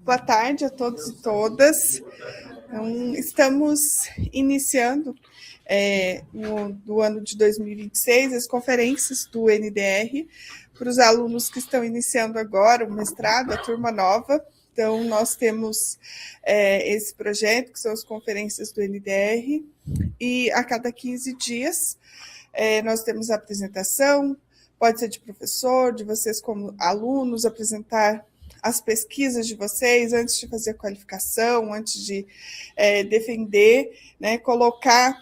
Boa tarde a todos e todas. Então, estamos iniciando do ano de 2026 as conferências do NDR para os alunos que estão iniciando agora o mestrado, a turma nova. Então, nós temos esse projeto, que são as conferências do NDR, e a cada 15 dias nós temos a apresentação, pode ser de professor, de vocês como alunos, apresentar as pesquisas de vocês antes de fazer a qualificação, antes de defender, né, colocar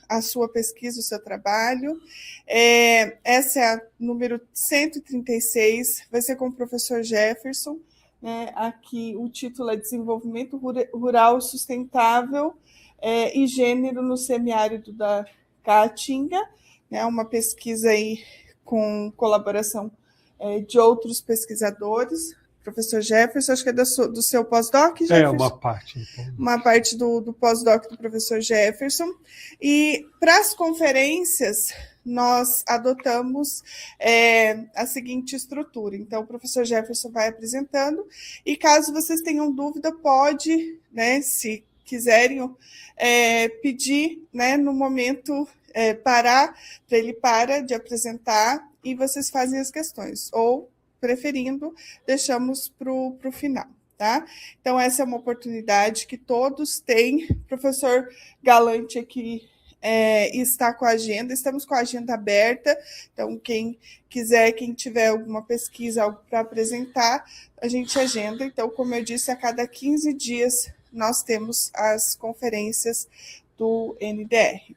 a sua pesquisa, o seu trabalho. Essa é a número 136, vai ser com o professor Jefferson, né, aqui o título é Desenvolvimento Rural Sustentável e Gênero no Semiárido da Caatinga, né, uma pesquisa aí com colaboração de outros pesquisadores. Professor Jefferson, acho que é do seu pós-doc, Jefferson? É, uma parte. Então. Uma parte do pós-doc do professor Jefferson. E para as conferências, nós adotamos a seguinte estrutura. Então, o professor Jefferson vai apresentando, e caso vocês tenham dúvida, pode, né, se quiserem, pedir, né, no momento, parar, para ele de apresentar, e vocês fazem as questões, ou preferindo, deixamos para o final, tá? Então, essa é uma oportunidade que todos têm. O professor Galante aqui está com a agenda, estamos com a agenda aberta, então, quem quiser, quem tiver alguma pesquisa, algo para apresentar, a gente agenda. Então, como eu disse, a cada 15 dias nós temos as conferências do NDR.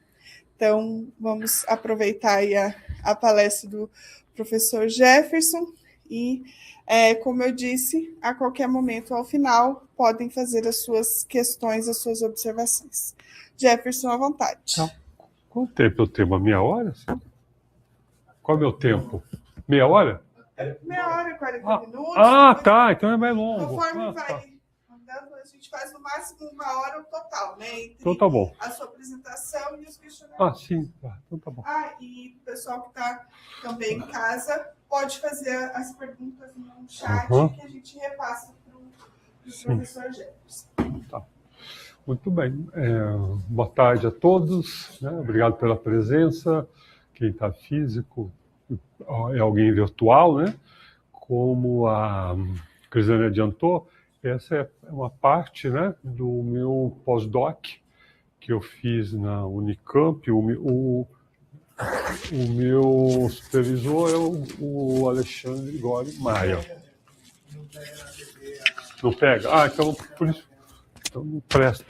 Então, vamos aproveitar aí a palestra do professor Jefferson. E, como eu disse, a qualquer momento, ao final, podem fazer as suas questões, as suas observações. Jefferson, à vontade. Então, quanto tempo eu tenho? Meia hora? Qual é o meu tempo? Meia hora? Meia hora e 40 minutos. Tá, então é mais longo. Conforme vai andando, a gente faz no máximo 1 hora o total, né? Entre então tá bom. a sua apresentação e os questionários. Sim, então tá bom. E o pessoal que está também em casa pode fazer as perguntas no chat, que a gente repassa para o professor Jefferson. Tá. Muito bem. Boa tarde a todos, né? Obrigado pela presença. Quem está físico é alguém virtual, né? Como a Cristiane adiantou, essa é uma parte, né, do meu pós-doc que eu fiz na Unicamp. O meu supervisor é o Alexandre Gori Maia. Não pega? Então por isso. Então não presta.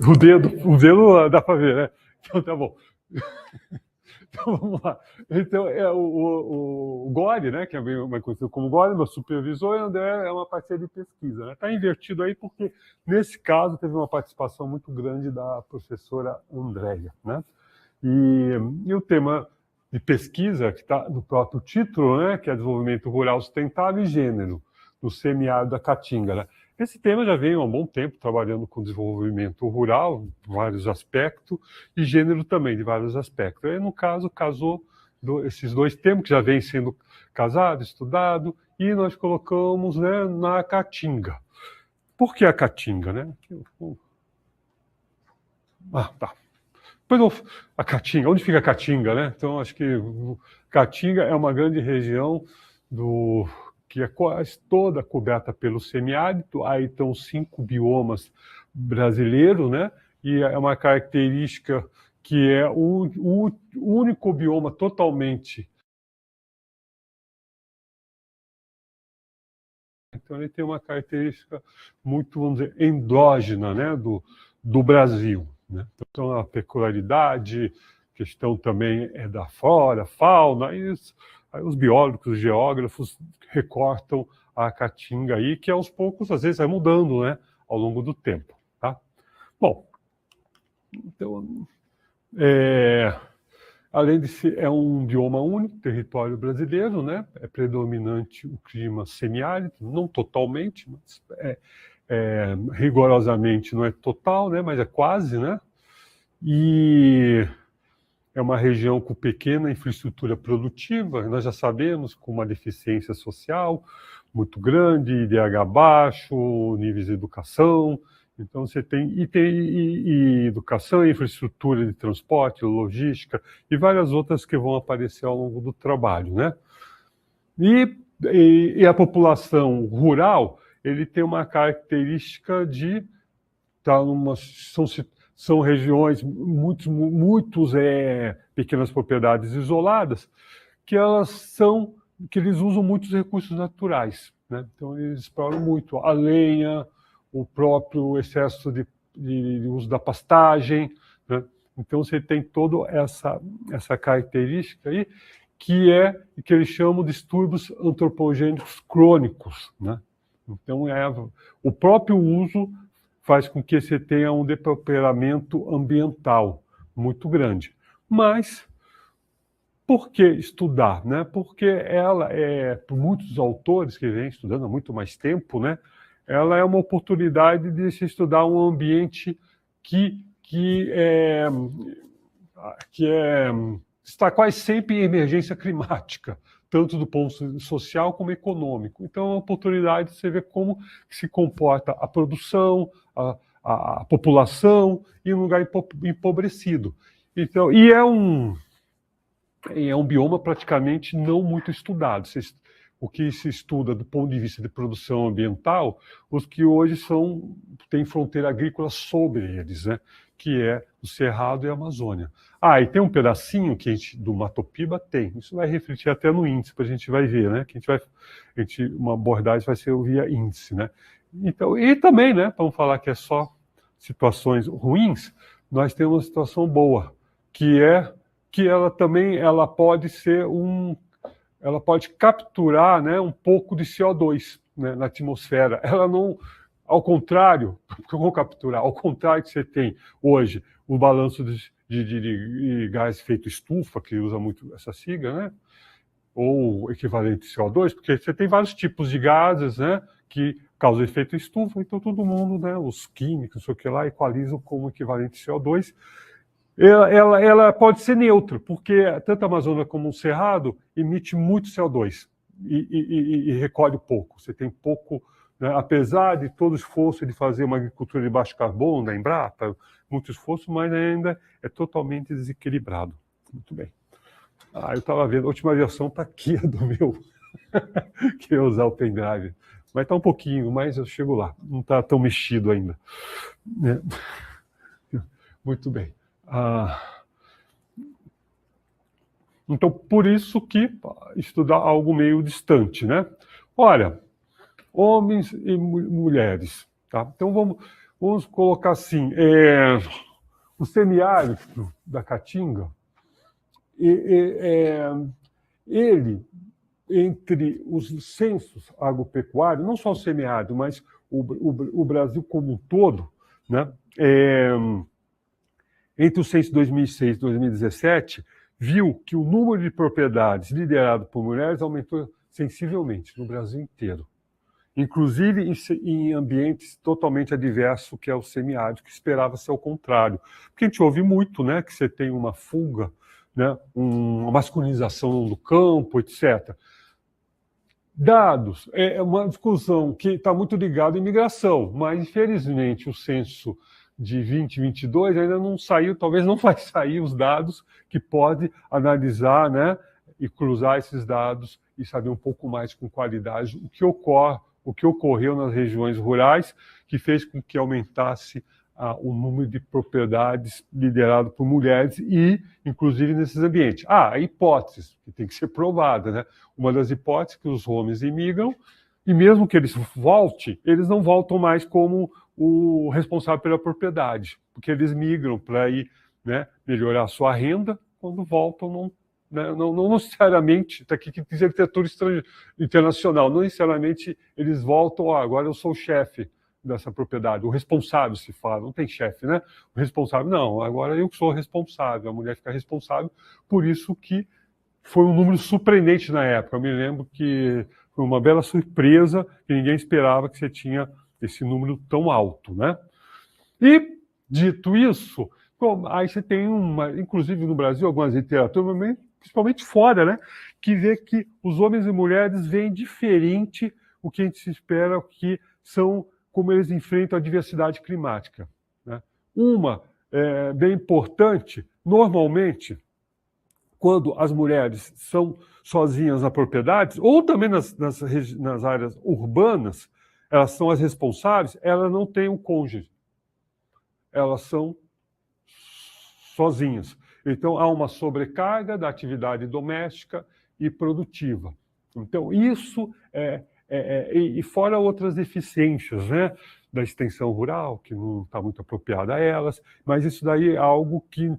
O dedo dá para ver, né? Então tá bom. Então vamos lá. Então o Gori, né, que é mais conhecido como Gori, meu supervisor, e o André é uma parceria de pesquisa. Está, né? Invertido aí porque, nesse caso, teve uma participação muito grande da professora Andréia, né? E o tema de pesquisa, que está no próprio título, né, que é Desenvolvimento Rural Sustentável e Gênero no Semiárido da Caatinga, né? Esse tema já vem há um bom tempo trabalhando com desenvolvimento rural, de vários aspectos, e gênero também, de vários aspectos. Aí, no caso, casou esses dois temas, que já vêm sendo casados, estudados, e nós colocamos, né, na Caatinga. Por que a Caatinga, né? Tá. Depois a Caatinga, onde fica a Caatinga, né? Então, acho que Caatinga é uma grande região que é quase toda coberta pelo semiárido. Aí estão 5 biomas brasileiros, né? E é uma característica que é o único bioma totalmente. Então ele tem uma característica muito, vamos dizer, endógena, né, do Brasil, né? Então a peculiaridade, questão também é da flora, fauna, aí os biólogos, os geógrafos recortam a Caatinga aí, que aos poucos, às vezes, vai mudando, né, ao longo do tempo, tá? Bom, então, além de ser um bioma único, território brasileiro, né, é predominante o clima semiárido, não totalmente, mas rigorosamente não é total, né, mas é quase, né? E é uma região com pequena infraestrutura produtiva, nós já sabemos, com uma deficiência social muito grande, IDH baixo, níveis de educação. Então você tem educação, infraestrutura de transporte, logística e várias outras que vão aparecer ao longo do trabalho, né? E a população rural, ele tem uma característica de estar são regiões, muitos pequenas propriedades isoladas, que eles usam muitos recursos naturais, né? Então eles exploram muito a lenha, o próprio excesso de uso da pastagem, né? Então você tem toda essa característica aí, que eles chamam de distúrbios antropogênicos crônicos, né? Então o próprio uso faz com que você tenha um depauperamento ambiental muito grande. Mas por que estudar, né? Porque ela por muitos autores que vêm estudando há muito mais tempo, né? Ela é uma oportunidade de se estudar um ambiente que está quase sempre em emergência climática, tanto do ponto social como econômico. Então, é uma oportunidade de você ver como se comporta a produção, a população em um lugar empobrecido. Então, e é um bioma praticamente não muito estudado. O que se estuda do ponto de vista de produção ambiental, os que hoje têm fronteira agrícola sobre eles, né? Que é o Cerrado e a Amazônia. E tem um pedacinho do Mato Piba, tem. Isso vai refletir até no índice, a gente vai ver, né? Uma abordagem vai ser via índice, né? Então, e também, né? Vamos falar que é só situações ruins, nós temos uma situação boa, que ela pode ser ela pode capturar, né, um pouco de CO2, né, na atmosfera. Ela não, ao contrário, que eu vou capturar, ao contrário que você tem hoje o balanço de gás efeito estufa, que usa muito essa sigla, né, ou equivalente CO2, porque você tem vários tipos de gases, né, que causam efeito estufa, então todo mundo, né, os químicos, não sei o que lá, equalizam como equivalente CO2. Ela pode ser neutra, porque tanto a Amazônia como o Cerrado emite muito CO2 e recolhe pouco. Você tem pouco, né, apesar de todo o esforço de fazer uma agricultura de baixo carbono, da Embrapa, muito esforço, mas ainda é totalmente desequilibrado. Muito bem. Eu estava vendo, a última versão está aqui, a do meu, que eu usar o pendrive. Mas está um pouquinho, mas eu chego lá. Não está tão mexido ainda. Né? Muito bem. Então, por isso que estudar algo meio distante, né? Olha, homens e mulheres, tá? Então vamos colocar assim, o semiárido da Caatinga, ele, entre os censos agropecuários, não só o semiárido, mas o Brasil como um todo, né? Entre os censos de 2006 e 2017, viu que o número de propriedades liderado por mulheres aumentou sensivelmente no Brasil inteiro, inclusive em ambientes totalmente adversos, que é o semiárido, que esperava ser o contrário. Porque a gente ouve muito, né, que você tem uma fuga, né, uma masculinização do campo, etc. Dados, é uma discussão que está muito ligada à imigração, mas, infelizmente, o censo de 2022 ainda não saiu, talvez não vai sair os dados que pode analisar, né, e cruzar esses dados e saber um pouco mais com qualidade o que ocorreu nas regiões rurais, que fez com que aumentasse o número de propriedades liderado por mulheres e, inclusive, nesses ambientes. A hipótese, que tem que ser provada, né? Uma das hipóteses é que os homens imigram, e mesmo que eles voltem, eles não voltam mais como o responsável pela propriedade, porque eles migram para ir, né, melhorar a sua renda, quando voltam não necessariamente, está aqui que diz arquitetura internacional, não necessariamente eles voltam, agora eu sou o chefe dessa propriedade, o responsável se fala, não tem chefe, né? O responsável, não, agora eu sou responsável, a mulher fica responsável, por isso que foi um número surpreendente na época. Eu me lembro que foi uma bela surpresa, que ninguém esperava que você tinha esse número tão alto, né? E, dito isso, Bom, aí você tem inclusive no Brasil, algumas literaturas, mas principalmente fora, né, que vê que os homens e mulheres veem diferente o que a gente se espera, que são como eles enfrentam a diversidade climática, né? Uma bem importante, normalmente, quando as mulheres são sozinhas na propriedade, ou também nas áreas urbanas, elas são as responsáveis, elas não têm um cônjuge. Elas são sozinhas. Então, há uma sobrecarga da atividade doméstica e produtiva. Então, isso e fora outras deficiências, né, da extensão rural, que não está muito apropriada a elas, mas isso daí é algo que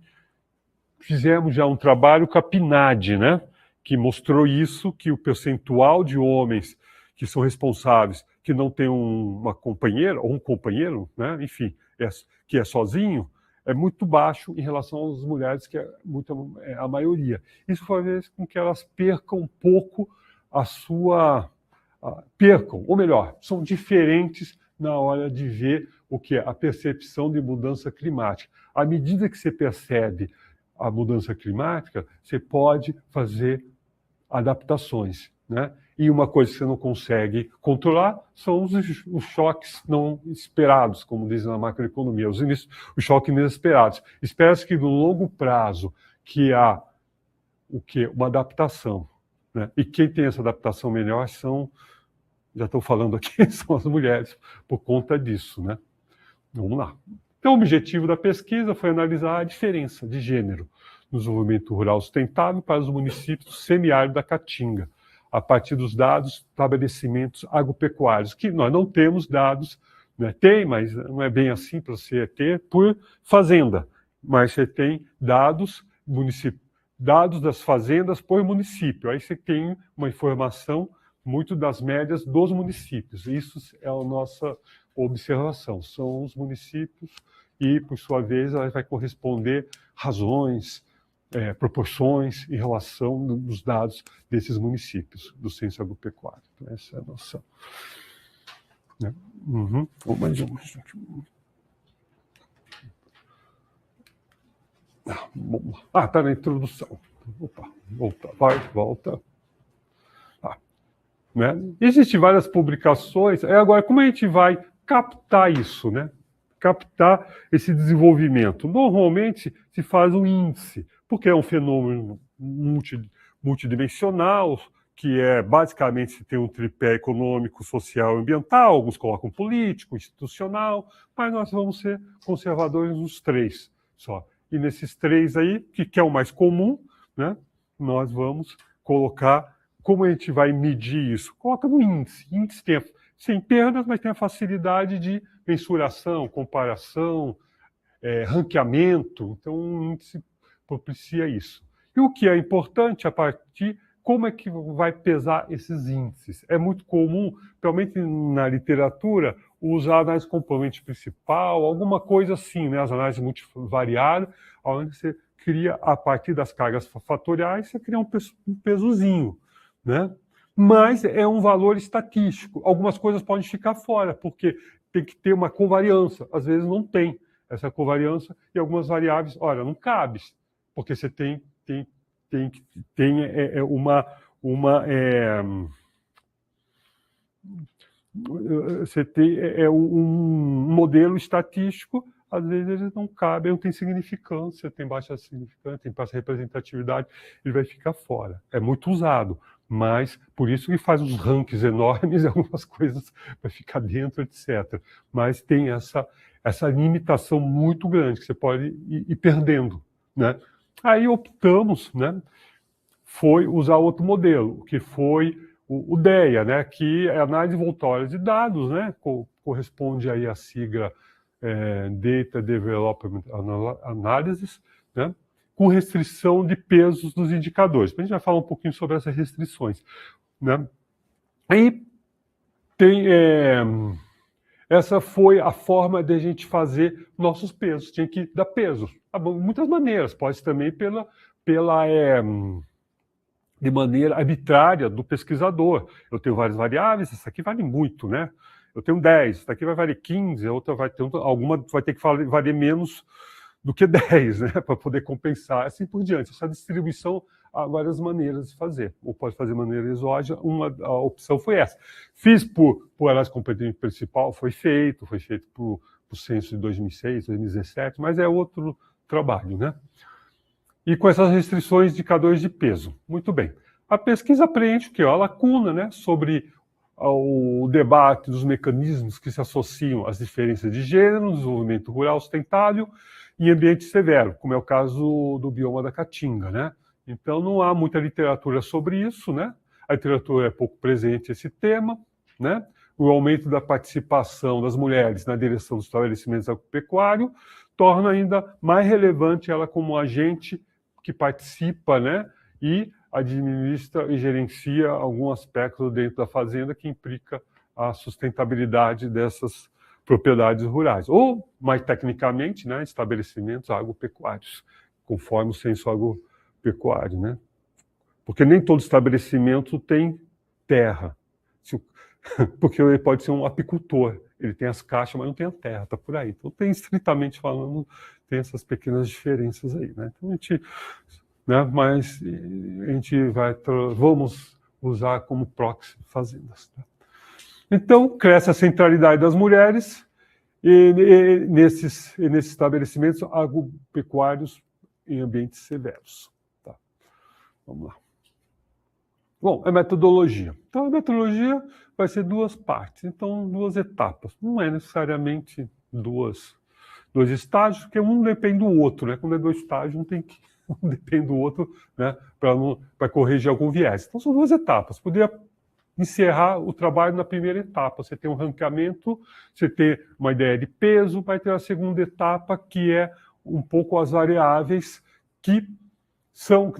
fizemos já um trabalho com a PNAD, né, que mostrou isso, que o percentual de homens que são responsáveis, que não tem uma companheira, ou um companheiro, né, enfim, que é sozinho, é muito baixo em relação às mulheres, que é a maioria. Isso faz com que elas percam um pouco ou melhor, são diferentes na hora de ver o que é a percepção de mudança climática. À medida que você percebe a mudança climática, você pode fazer adaptações, né? E uma coisa que você não consegue controlar são os choques não esperados, como dizem na macroeconomia, os choques inesperados. Espera-se que no longo prazo que há uma adaptação, né? E quem tem essa adaptação melhor já estou falando aqui, são as mulheres, por conta disso, né? Vamos lá. Então, o objetivo da pesquisa foi analisar a diferença de gênero no desenvolvimento rural sustentável para os municípios do semiárido da Caatinga, a partir dos dados de estabelecimentos agropecuários, que nós não temos dados, né? Tem, mas não é bem assim para você ter, por fazenda, mas você tem dados das fazendas por município, aí você tem uma informação muito das médias dos municípios. Isso é a nossa observação, são os municípios e, por sua vez, ela vai corresponder razões, proporções em relação dos dados desses municípios, do censo agropecuário. Então, essa é a nossa... Né? Mais um. Está na introdução. Opa, volta. Né? Existem várias publicações. Agora, como a gente vai captar isso, né? Captar esse desenvolvimento? Normalmente se faz um índice, porque é um fenômeno multidimensional, que basicamente se tem um tripé econômico, social e ambiental, alguns colocam político, institucional, mas nós vamos ser conservadores nos três só. E nesses três aí, que é o mais comum, né? Nós vamos colocar. Como a gente vai medir isso? Coloca no índice. Índice tem sem perdas, mas tem a facilidade de mensuração, comparação, ranqueamento. Então, o índice propicia isso. E o que é importante a partir, como é que vai pesar esses índices? É muito comum, principalmente na literatura, usar a análise componente principal, alguma coisa assim, né? As análises multivariadas, onde você cria, a partir das cargas fatoriais, você cria um pesozinho, né? Mas é um valor estatístico. Algumas coisas podem ficar fora, porque tem que ter uma covariância. Às vezes não tem essa covariância e algumas variáveis, olha, não cabe, porque você tem você tem um modelo estatístico, às vezes eles não cabem, não tem significância, tem baixa significância, tem baixa representatividade, ele vai ficar fora. É muito usado, mas por isso que faz uns rankings enormes, algumas coisas vai ficar dentro, etc. Mas tem essa limitação muito grande, que você pode ir perdendo, né? Aí optamos, né, foi usar outro modelo, que foi o DEA, né, que é análise envoltória de dados, né, corresponde aí à sigla Data Development Analysis, né, com restrição de pesos dos indicadores. A gente vai falar um pouquinho sobre essas restrições, né. Aí tem... essa foi a forma de a gente fazer nossos pesos. Tinha que dar peso. De muitas maneiras. Pode ser também de maneira arbitrária do pesquisador. Eu tenho várias variáveis, essa aqui vale muito, né? Eu tenho 10, essa aqui vai valer 15, a outra vai ter alguma vai ter que valer menos do que 10, né, para poder compensar, assim por diante. Essa distribuição há várias maneiras de fazer, ou pode fazer de maneira exógena, a opção foi essa. Fiz por análise competente principal, foi feito por censo de 2006, 2017, mas é outro trabalho, né? E com essas restrições de indicadores de peso. Muito bem. A pesquisa preenche o quê? A lacuna, né, sobre o debate dos mecanismos que se associam às diferenças de gênero no desenvolvimento rural sustentável em ambiente severo, como é o caso do bioma da Caatinga, né? Então não há muita literatura sobre isso, né? A literatura é pouco presente esse tema, né? O aumento da participação das mulheres na direção dos estabelecimentos agropecuários torna ainda mais relevante ela como agente que participa, né? E administra e gerencia algum aspecto dentro da fazenda que implica a sustentabilidade dessas propriedades rurais. Ou, mais tecnicamente, né, estabelecimentos agropecuários, conforme o censo agropecuário, né? Porque nem todo estabelecimento tem terra. Porque ele pode ser um apicultor, ele tem as caixas, mas não tem a terra, está por aí. Então, estritamente falando, tem essas pequenas diferenças aí, né? Então, a gente... Né? Mas a gente vamos usar como proxy fazendas. Tá? Então, cresce a centralidade das mulheres nesses estabelecimentos agropecuários em ambientes severos. Tá? Vamos lá. Bom, a metodologia. Então, a metodologia vai ser duas partes, então, duas etapas. Não é necessariamente dois estágios, porque um depende do outro, né? Quando é 2 estágios, não tem que... Um depende do outro, né, para corrigir algum viés. Então, são 2 etapas. Poderia encerrar o trabalho na primeira etapa. Você tem um ranqueamento, você tem uma ideia de peso, vai ter a segunda etapa, que é um pouco as variáveis que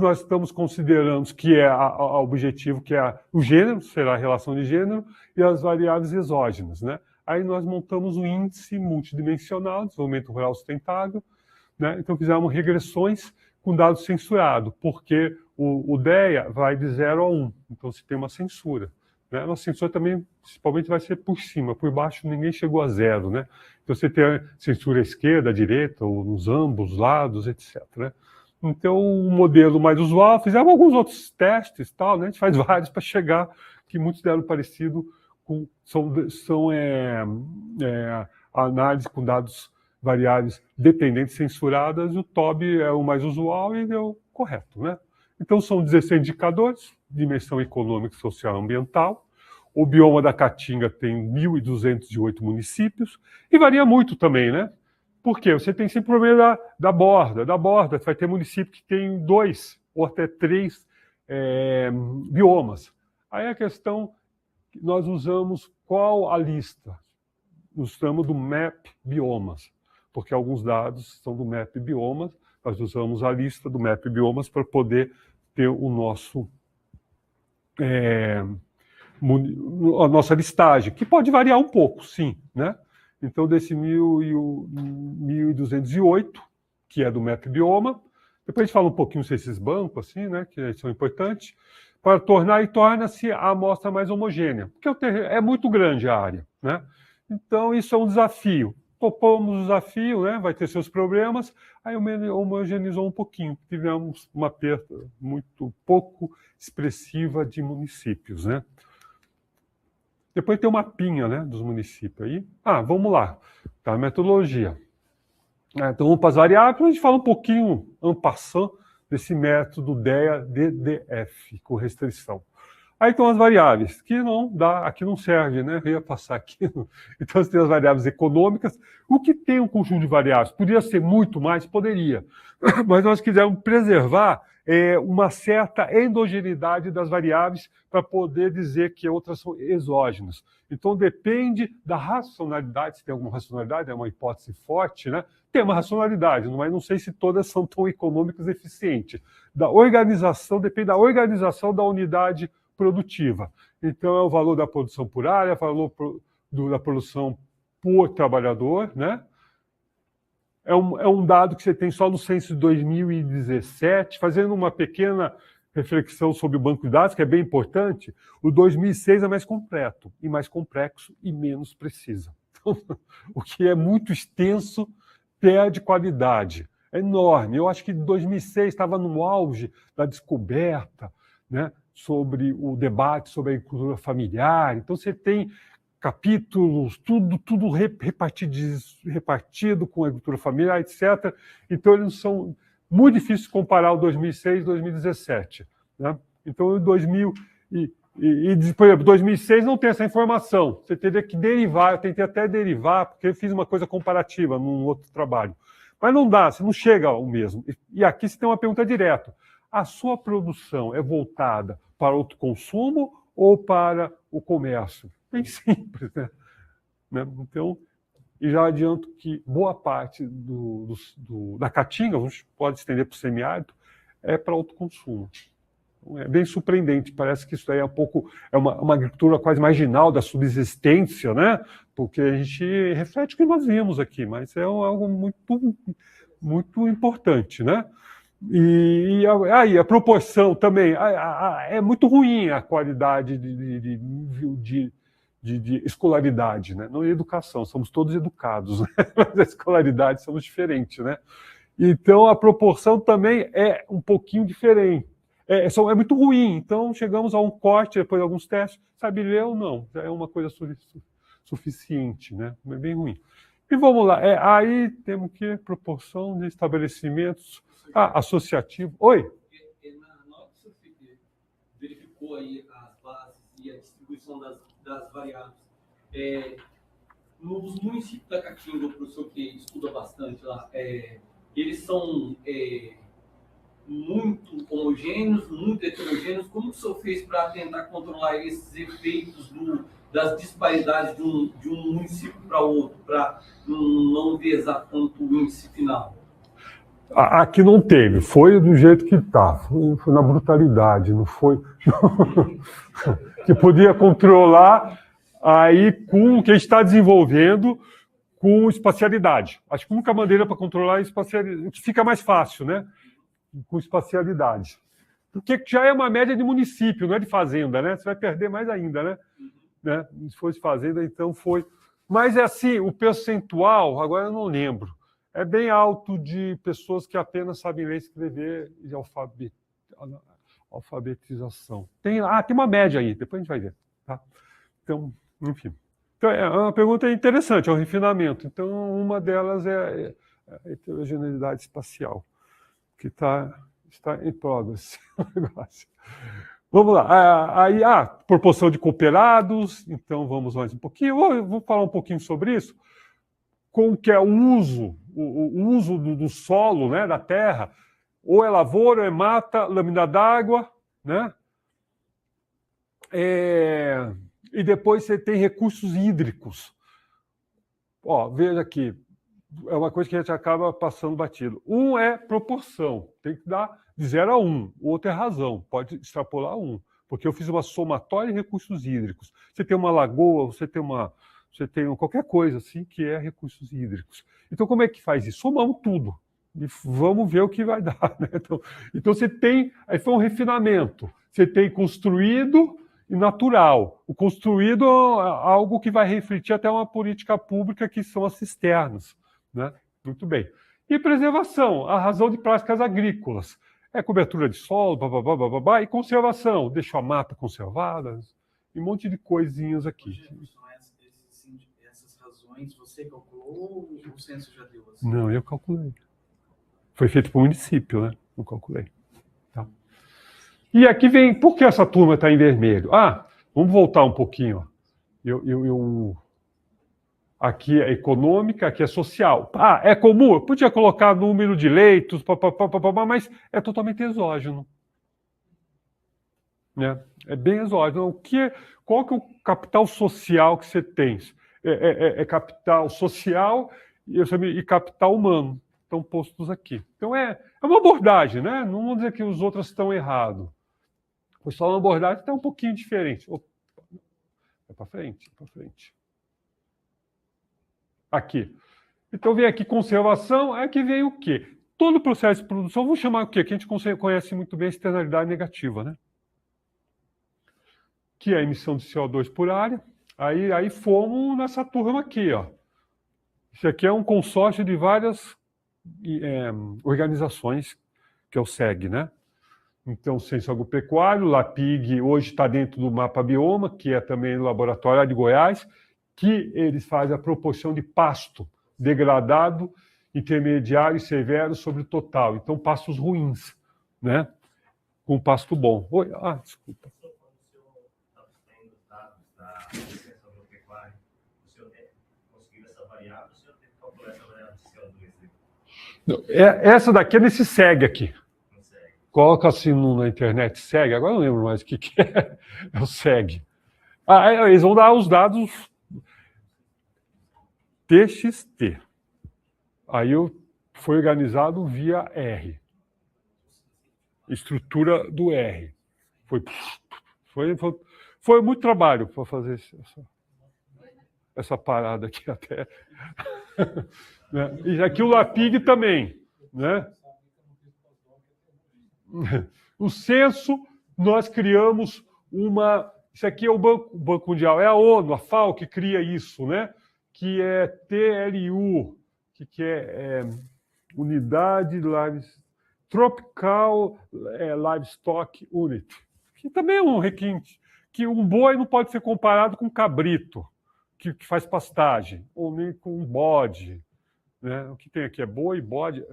nós estamos considerando que é o objetivo, que é o gênero, será a relação de gênero, e as variáveis exógenas, né? Aí nós montamos um índice multidimensional de desenvolvimento rural sustentável, né? Então fizemos regressões com dado censurado, porque o DEA vai de 0 a 1, então se tem uma censura. Né? A censura também, principalmente, vai ser por cima, por baixo ninguém chegou a 0. Né? Então você tem a censura à esquerda, à direita, ou nos ambos lados, etc. Né? Então o modelo mais usual, fizemos alguns outros testes, tal, né? A gente faz vários para chegar, que muitos deram parecido com, são análise com dados variáveis dependentes censuradas, o TOB é o mais usual e é o correto, né? Então são 16 indicadores, dimensão econômica, social e ambiental. O bioma da Caatinga tem 1.208 municípios e varia muito também, né? Por quê? Você tem sempre o problema da borda. Da borda, você vai ter município que tem 2 ou até 3 biomas. Aí a questão, nós usamos qual a lista? Usamos do MAP Biomas, porque alguns dados são do MAP Biomas, nós usamos a lista do MAP Biomas para poder ter o nosso, a nossa listagem, que pode variar um pouco, sim, né? Então, desse 1.208, que é do MAP Bioma, depois a gente fala um pouquinho sobre esses bancos, assim, né, que são importantes, para torna-se a amostra mais homogênea, porque é muito grande a área, né? Então, isso é um desafio. Topamos o desafio, né? Vai ter seus problemas, aí homogeneizou um pouquinho. Tivemos uma perda muito pouco expressiva de municípios, né? Depois tem o mapinha, né, dos municípios aí. Vamos lá, tá? A metodologia. Então, vamos para as variáveis, a gente fala um pouquinho, en passant, desse método DEA-DDF, com restrição. Aí estão as variáveis, que não dá, aqui não serve, né? Eu ia passar aqui. Então, você tem as variáveis econômicas. O que tem um conjunto de variáveis? Poderia ser muito mais? Poderia. Mas nós quisemos preservar uma certa endogeneidade das variáveis para poder dizer que outras são exógenas. Então, depende da racionalidade, se tem alguma racionalidade, é uma hipótese forte, né? Tem uma racionalidade, mas não sei se todas são tão econômicas e eficientes. Da organização, depende da organização da unidade produtiva. Então, é o valor da produção por área, o valor da produção por trabalhador, né? É um dado que você tem só no censo de 2017, fazendo uma pequena reflexão sobre o banco de dados, que é bem importante. O 2006 é mais completo, e mais complexo e menos preciso. Então, o que é muito extenso perde qualidade. é enorme. Eu acho que 2006 estava no auge da descoberta, né, sobre o debate sobre a agricultura familiar. Então, você tem capítulos, tudo repartido com a agricultura familiar, etc. Então, eles são muito difíceis de comparar o 2006 e 2017. Né? Então, em 2000 por exemplo, 2006 não tem essa informação. Você teria que derivar, eu tentei até derivar, porque eu fiz uma coisa comparativa num outro trabalho. Mas não dá, você não chega ao mesmo. E aqui você tem uma pergunta direta. A sua produção é voltada para o autoconsumo ou para o comércio? Bem simples, né? Então, e já adianto que boa parte da caatinga, a gente pode estender para o semiárido, é para autoconsumo. É bem surpreendente, parece que isso aí é uma agricultura quase marginal da subsistência, né? Porque a gente reflete o que nós vimos aqui, mas é algo muito importante, né? E aí a proporção também é muito ruim a qualidade de escolaridade, né? Não é educação, somos todos educados, né? Mas a escolaridade somos diferentes, né? Então a proporção também é um pouquinho diferente. É muito ruim, então chegamos a um corte depois de alguns testes, sabe ler ou não, já é uma coisa suficiente, né? É bem ruim. E vamos lá, aí temos que proporção de estabelecimentos associativos. Oi? Na hora que você verificou aí as bases e a distribuição das variáveis, nos municípios da Caatinga, o professor que estuda bastante lá, eles são muito homogêneos, muito heterogêneos. Como o senhor fez para tentar controlar esses efeitos das disparidades de um município para outro, para não pesar tanto o índice final? Aqui não teve, foi do jeito que está, foi na brutalidade, não foi que podia controlar aí com o que a gente está desenvolvendo com espacialidade. Acho que a única maneira para controlar é espacialidade, que fica mais fácil, né? Com espacialidade. Porque já é uma média de município, não é de fazenda, né? Você vai perder mais ainda, né? Se fosse fazenda, então foi. Mas é assim, o percentual, agora eu não lembro, é bem alto de pessoas que apenas sabem ler e escrever e de alfabetização. Tem uma média aí, depois a gente vai ver. Tá? Então, enfim. Então, é uma pergunta interessante, é um refinamento. Então, uma delas é a heterogeneidade espacial, que está em progress. Vamos lá. Aí, proporção de cooperados. Então, vamos mais um pouquinho. Eu vou falar um pouquinho sobre isso. Com que é o uso do solo, né, da terra. Ou é lavoura, ou é mata, lâmina d'água, né? E depois você tem recursos hídricos. Veja aqui. É uma coisa que a gente acaba passando batido. Um é proporção, tem que dar de 0 a 1. O outro é razão, pode extrapolar 1. Porque eu fiz uma somatória de recursos hídricos. Você tem uma lagoa, você tem qualquer coisa assim que é recursos hídricos. Então, como é que faz isso? Somamos tudo e vamos ver o que vai dar. Né? Então você tem... Aí foi um refinamento. Você tem construído e natural. O construído é algo que vai refletir até uma política pública, que são as cisternas. Né? Muito bem. E preservação, a razão de práticas agrícolas. É cobertura de solo, e conservação, deixa a mata conservada, e um monte de coisinhas aqui. Essas razões você calculou ou o censo já deu? Assim? Não, eu calculei. Foi feito por município, né? Eu calculei. Tá. E aqui vem, por que essa turma está em vermelho? Vamos voltar um pouquinho. Aqui é econômica, aqui é social. É comum? Eu podia colocar número de leitos, mas é totalmente exógeno. Né? É bem exógeno. Qual que é o capital social que você tem? É capital social e capital humano. Estão postos aqui. Então é uma abordagem, né? Não vou dizer que os outros estão errados. Foi só uma abordagem que está um pouquinho diferente. Vai para frente, para frente. Aqui. Então vem aqui conservação, aqui vem o quê? Todo o processo de produção, vamos chamar o quê? Que a gente conhece muito bem a externalidade negativa, né? Que é a emissão de CO2 por área. Aí fomos nessa turma aqui, ó. Isso aqui é um consórcio de várias organizações, que é o SEG, né? Então, Censo Agropecuário, LAPIG, hoje está dentro do Mapa Bioma, que é também no laboratório lá de Goiás, que eles fazem a proporção de pasto degradado, intermediário e severo sobre o total. Então, pastos ruins, né? Com pasto bom. Oi, desculpa. Essa daqui é nesse SEG aqui. Coloca assim na internet, SEG, agora eu não lembro mais o que é. É o SEG. Eles vão dar os dados TXT. Aí foi organizado via R. Estrutura do R. Foi muito trabalho para fazer essa parada aqui até. Né? E aqui o LAPIG também. Né? O censo, nós criamos uma... Isso aqui é o Banco Mundial, é a ONU, a FAO, que cria isso, né? Que é TLU, que é Unidade Tropical Livestock Unit, que também é um requinte, que um boi não pode ser comparado com um cabrito, que faz pastagem, ou nem com um bode. Né? O que tem aqui é boi, bode,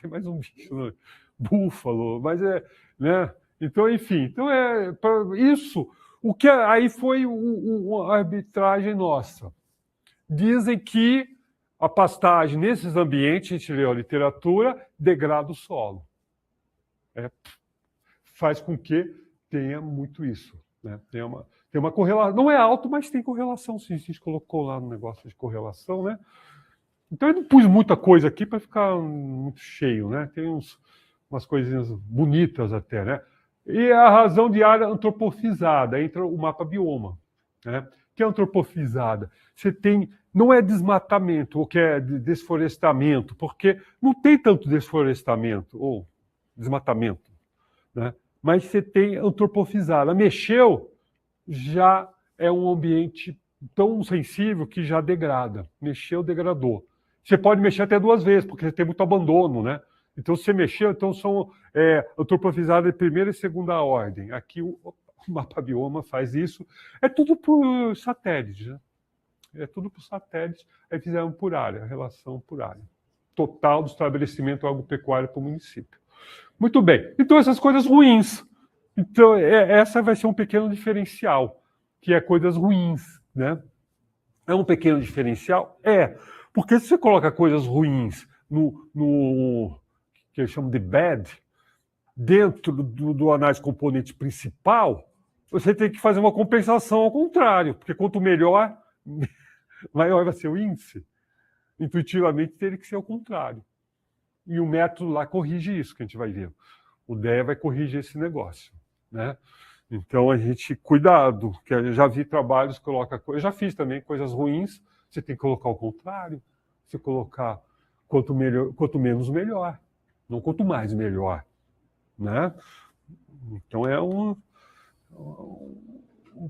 tem mais um bicho, né? Búfalo, mas né? Então, enfim, então isso, o que aí foi uma arbitragem nossa. Dizem que a pastagem nesses ambientes, a gente leu a literatura, degrada o solo. Faz com que tenha muito isso. Né? Tem uma correlação. Não é alto, mas tem correlação. Sim, a gente colocou lá no negócio de correlação. Né? Então eu não pus muita coisa aqui para ficar muito cheio. Né? Tem umas coisinhas bonitas até. Né? E a razão de área antropofizada, entra o mapa bioma. Né? Que é antropofizada? Você tem... Não é desmatamento, ou que é desflorestamento, porque não tem tanto desflorestamento ou desmatamento. Né? Mas você tem antropofizada. Mexeu, já é um ambiente tão sensível que já degrada. Mexeu, degradou. Você pode mexer até 2 vezes, porque você tem muito abandono. Né? Então, se você mexeu, então são antropofizadas de primeira e segunda ordem. Aqui o mapa bioma faz isso. É tudo por satélite. Né? É tudo por satélite, aí fizeram por área, relação por área. Total do estabelecimento agropecuário para o município. Muito bem. Então, essas coisas ruins. Então, essa vai ser um pequeno diferencial, que é coisas ruins. Né? É um pequeno diferencial? Porque se você coloca coisas ruins no que eu chamo de bad, dentro do análise componente principal, você tem que fazer uma compensação ao contrário, porque quanto melhor... maior vai ser o índice. Intuitivamente teria que ser o contrário. E o método lá corrige isso, que a gente vai ver. O DEA vai corrigir esse negócio. Né? Então a gente, cuidado, que eu já vi trabalhos que coloca coisas, já fiz também coisas ruins, você tem que colocar o contrário. Você colocar quanto menos, melhor. Não quanto mais, melhor. Né? Então é um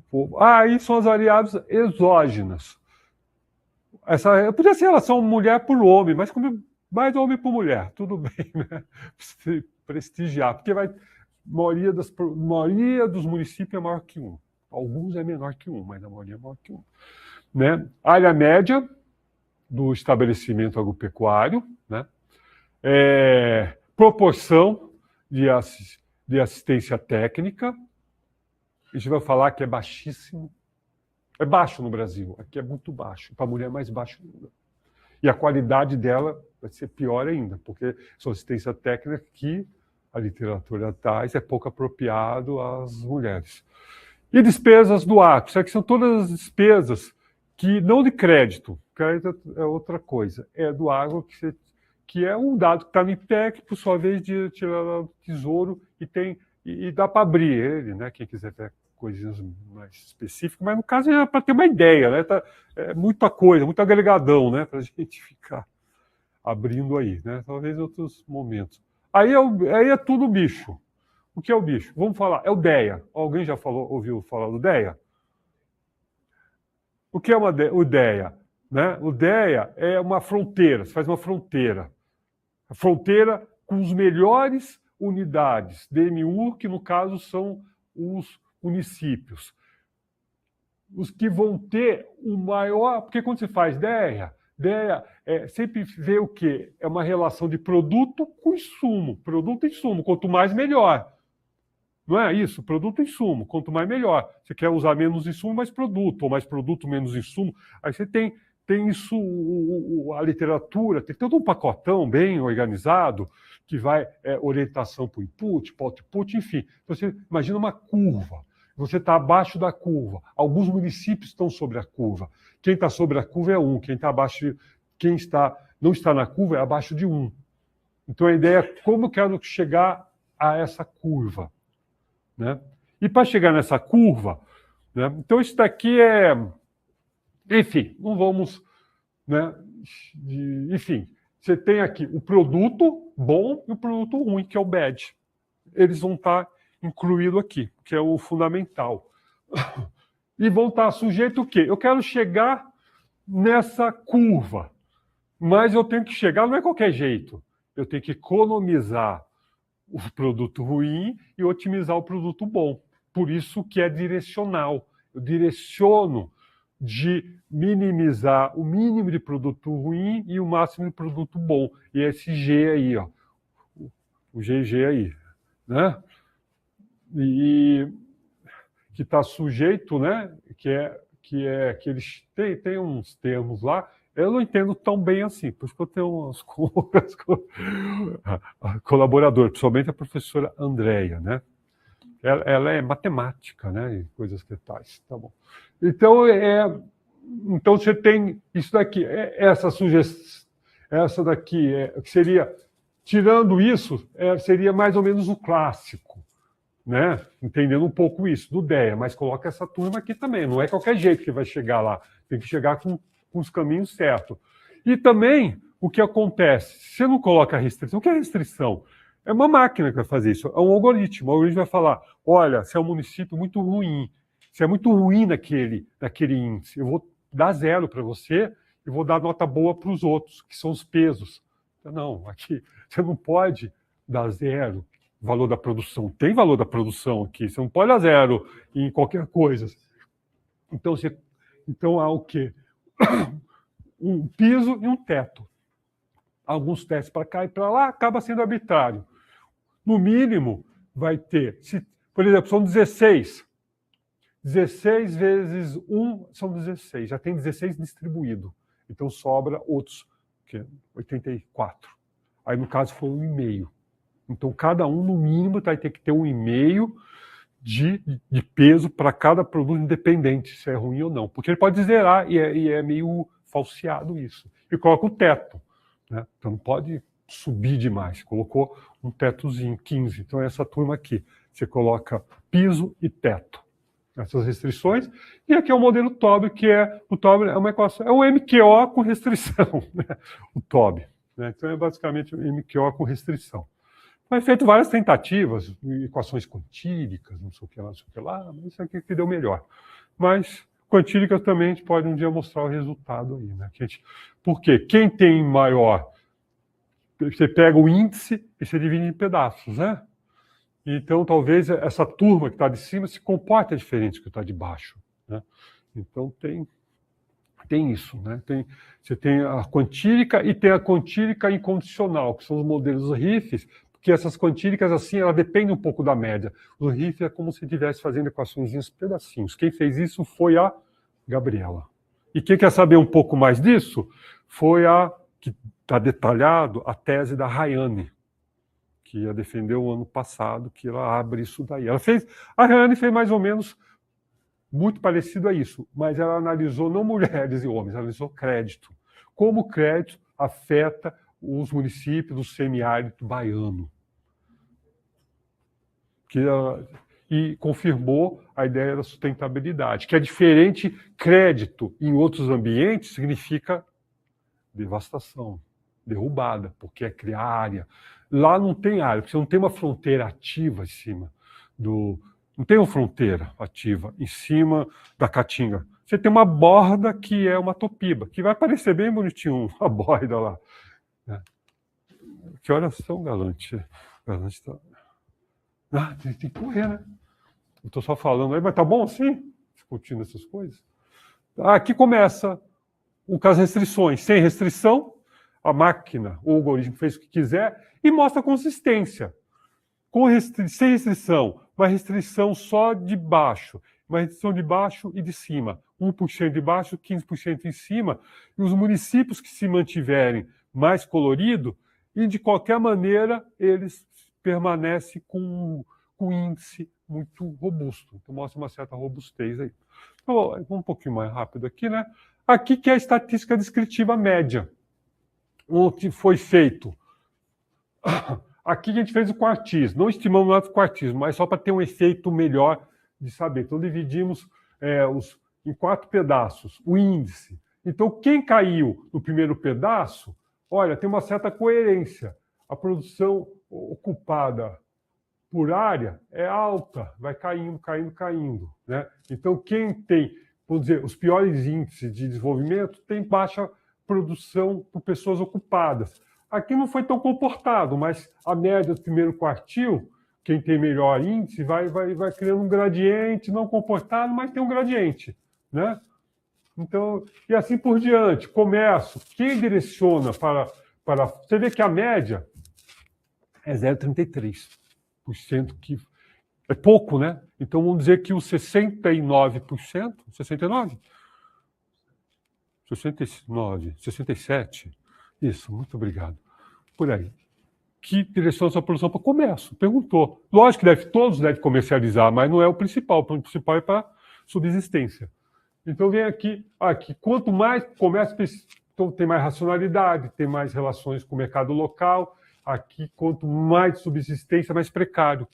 pouco. Aí são as variáveis exógenas. Essa podia ser relação mulher por homem, mas como mais homem por mulher, tudo bem, né? Se prestigiar, porque a maioria dos municípios é maior que 1. Alguns é menor que 1, mas a maioria é maior que 1. Né? Área média do estabelecimento agropecuário, né? Proporção de assistência técnica. A gente vai falar que é baixíssimo. É baixo no Brasil, aqui é muito baixo. Para a mulher é mais baixo ainda. E a qualidade dela vai ser pior ainda, porque sua assistência técnica que a literatura traz é pouco apropriado às mulheres. E despesas do ato, isso aqui são todas as despesas que não de crédito. Crédito é outra coisa, é do agro que é um dado que está no IPEC, por sua vez de tirar do tesouro e dá para abrir ele, né? Quem quiser ver coisinhas mais específicas, mas no caso é para ter uma ideia, né? É muita coisa, muito agregadão, né? Para a gente ficar abrindo aí, né? Talvez em outros momentos. Aí é tudo bicho. O que é o bicho? Vamos falar, é o DEA. Alguém já ouviu falar do DEA? O que é o DEA? Né? O DEA é uma fronteira, você faz uma fronteira. A fronteira com os melhores unidades, DMU, que no caso são os municípios. Os que vão ter o maior... Porque quando você faz DEA sempre vê o quê? É uma relação de produto com insumo. Produto e insumo. Quanto mais, melhor. Não é isso? Produto e insumo. Quanto mais, melhor. Você quer usar menos insumo, mais produto. Ou mais produto, menos insumo. Aí você tem isso, a literatura, tem todo um pacotão bem organizado que vai orientação para o input, para o output, enfim. Você imagina uma curva. Você está abaixo da curva. Alguns municípios estão sobre a curva. Quem está sobre a curva é 1. Quem está abaixo, não está na curva é abaixo de 1. Então a ideia é como eu quero chegar a essa curva, né? E para chegar nessa curva, né? Então isso daqui enfim, não vamos, né? Enfim, você tem aqui o produto bom e o produto ruim, que é o bad. Eles vão estar incluído aqui, que é o fundamental. E vão estar sujeito o quê? Eu quero chegar nessa curva, mas eu tenho que chegar, não é qualquer jeito. Eu tenho que economizar o produto ruim e otimizar o produto bom. Por isso que é direcional. Eu direciono de minimizar o mínimo de produto ruim e o máximo de produto bom. E esse G aí, ó, o GG aí, né? E que está sujeito, né? Que eles têm uns termos lá. Eu não entendo tão bem assim, por isso que eu tenho umas colaboradores, principalmente a professora Andréia, né? Ela é matemática, né? E coisas que tais, tá bom. Então você tem isso daqui, essa sugestão, essa daqui que seria, tirando isso, seria mais ou menos o clássico, né? Entendendo um pouco isso do DEA, mas coloca essa turma aqui também. Não é qualquer jeito que vai chegar lá, tem que chegar com os caminhos certos. E também o que acontece, se você não coloca restrição, o que é restrição? É uma máquina que vai fazer isso, é um algoritmo. O algoritmo vai falar: olha, se é um município muito ruim, se é muito ruim naquele índice, eu vou dar 0 para você e vou dar nota boa para os outros, que são os pesos. Não, aqui você não pode dar 0. Valor da produção. Tem valor da produção aqui. Você não pode dar 0 em qualquer coisa. Então há o quê? Um piso e um teto. Alguns testes para cá e para lá, acaba sendo arbitrário. No mínimo, vai ter, por exemplo, são 16. 16 vezes 1 são 16. Já tem 16 distribuído. Então sobra outros, que é 84. Aí, no caso, foi 1,5. Então, cada um, no mínimo, vai ter que ter 1,5 de peso para cada produto, independente se é ruim ou não. Porque ele pode zerar e é meio falseado isso. E coloca o teto, né? Então, não pode subir demais. Colocou um tetozinho, 15. Então, essa turma aqui, você coloca piso e teto. Essas restrições. E aqui é o modelo TOB, que o TOB é uma equação, é o MQO com restrição, né? O TOB. Né? Então, é basicamente o MQO com restrição. Foi feito várias tentativas, equações quantívicas, não sei o que lá, mas isso aqui que deu melhor. Mas quantívicas também a gente pode um dia mostrar o resultado aí, né? Por quê? Quem tem maior, você pega o índice e você divide em pedaços, né? Então talvez essa turma que está de cima se comporte diferente do que está de baixo, né? Então tem isso, né? Você tem a quantílica e tem a quantílica incondicional, que são os modelos RIFs, porque essas quantívicas, assim, ela depende um pouco da média. O RIF é como se estivesse fazendo equações pedacinhos. Quem fez isso foi a Gabriela. E quem quer saber um pouco mais disso foi que está detalhado, a tese da Rayane, que ia defender o ano passado, que ela abre isso daí. A Rayane fez mais ou menos muito parecido a isso, mas ela analisou não mulheres e homens, ela analisou crédito. Como o crédito afeta os municípios do semiárido baiano. E confirmou a ideia da sustentabilidade, que é diferente. Crédito em outros ambientes significa devastação, derrubada, porque é criar área. Lá não tem área, porque você não tem uma fronteira ativa em cima não tem uma fronteira ativa em cima da caatinga. Você tem uma borda que é uma topiba, que vai parecer bem bonitinho, a borda lá. Que horas são, Galante? Galante tá... tem que correr, né? Eu estou só falando aí, mas tá bom assim? Discutindo essas coisas. Aqui começa com as restrições. Sem restrição, a máquina, o algoritmo fez o que quiser e mostra consistência. Sem restrição, uma restrição só de baixo, uma restrição de baixo e de cima. 1% de baixo, 15% em cima. E os municípios que se mantiverem mais coloridos, e de qualquer maneira, eles permanecem com índice muito robusto. Então, mostra uma certa robustez aí. Então, um pouquinho mais rápido aqui, né? Aqui que é a estatística descritiva média. O que foi feito? Aqui a gente fez o quartismo. Não estimamos nada do quartismo, mas só para ter um efeito melhor de saber. Então, dividimos em 4 pedaços o índice. Então, quem caiu no primeiro pedaço, olha, tem uma certa coerência. A produção ocupada por área é alta, vai caindo, caindo, caindo, né? Então, quem tem, vamos dizer, os piores índices de desenvolvimento tem baixa produção por pessoas ocupadas. Aqui não foi tão comportado, mas a média do primeiro quartil, quem tem melhor índice, vai criando um gradiente, não comportado, mas tem um gradiente, né? Então, e assim por diante. Comércio, quem direciona para... Você vê que a média é 0,33%, que é pouco, né? Então, vamos dizer que os 69%, 69%? 69%, 67%. Isso, muito obrigado. Por aí. Que direciona sua produção para o comércio? Perguntou. Lógico que todos devem comercializar, mas não é o principal. O principal é para subsistência. Então, vem aqui. Quanto mais comércio, então, tem mais racionalidade, tem mais relações com o mercado local. Aqui, quanto mais subsistência, mais precário.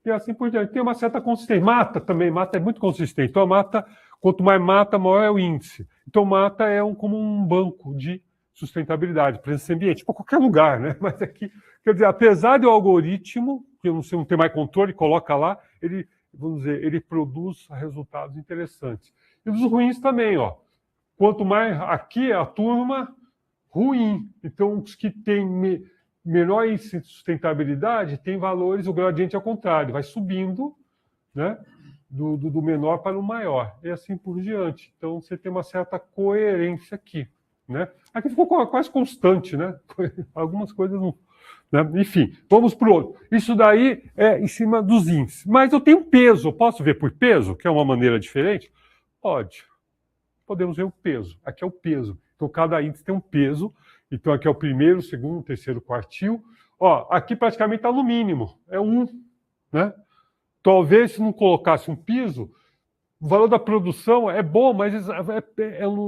E assim por diante. Tem uma certa consistência. Mata também, mata é muito consistente. Então, a mata, quanto mais mata, maior é o índice. Então, mata é como um banco de sustentabilidade para esse ambiente, para qualquer lugar, né? Mas aqui, quer dizer, apesar do algoritmo, que você não tem mais controle, coloca lá, ele, vamos dizer, ele produz resultados interessantes. E os ruins também, ó. Quanto mais aqui a turma ruim. Então, os que têm menor índice de sustentabilidade têm valores, o gradiente é ao contrário, vai subindo, né? Do menor para o maior, e assim por diante. Então, você tem uma certa coerência aqui, né? Aqui ficou quase constante, né? Algumas coisas não... Né? Enfim, vamos para o outro. Isso daí é em cima dos índices. Mas eu tenho peso, eu posso ver por peso, que é uma maneira diferente? Pode. Podemos ver o peso. Aqui é o peso. Então, cada índice tem um peso. Então, aqui é o primeiro, segundo, terceiro quartil. Ó, aqui praticamente está no mínimo. É 1, né? Talvez, se não colocasse um piso, o valor da produção é bom, mas